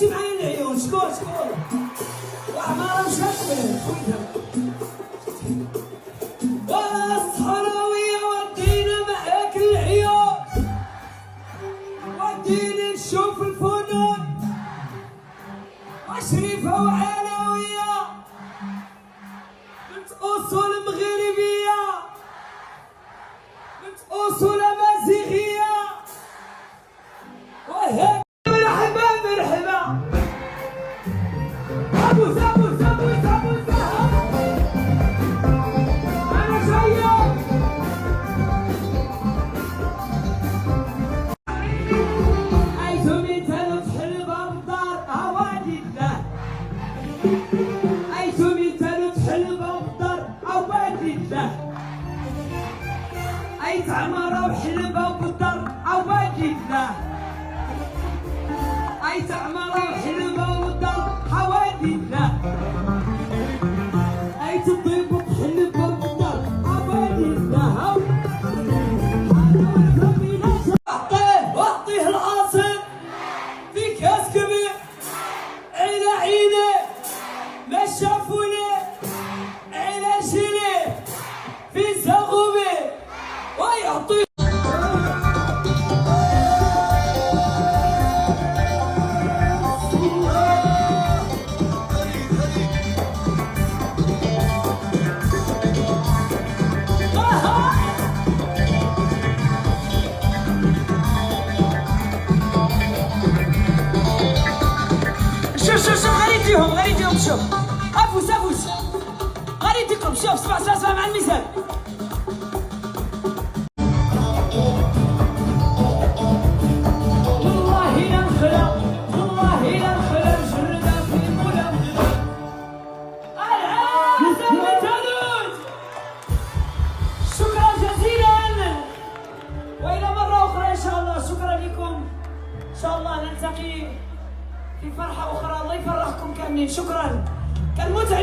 ماشي معايا العيون. شكون وعمارة مشات خويتها والصحراوية. ودينا معاك العيون، ودينا نشوف الفنون وشريفة وعلوية بنت أصول مغربية، بنت أصول أمازيغية. وهيك مرحبا مرحبا أبوس أبوس أبوس أبوس أنا جاية. أيتم تلف حلبة بالدار أوادي الله، أيتم تلف حلبة بالدار أوادي الله، أي تعمروا حلبة بالدار أوادي الله، أي تعمروا حلبة بالدار حوادي الله، أي تطيبوا حلبة بالدار أوادي الله. وعطيه العاصر في كاس كبير، عينه عينه ما شافوني، عينه شيلي في زغومي ويعطيه. شوف غادي يديهم شوف افوس غادي يديكم. شوف اسمع مع المثال. والله لا نخلع والله لا نخلع جردة في مولا العالم. شكرا جزيلا والى مرة اخرى ان شاء الله. شكرا لكم، ان شاء الله نلتقي في فرحة أخرى. الله يفرحكم كاملين. شكرا، كان متعة.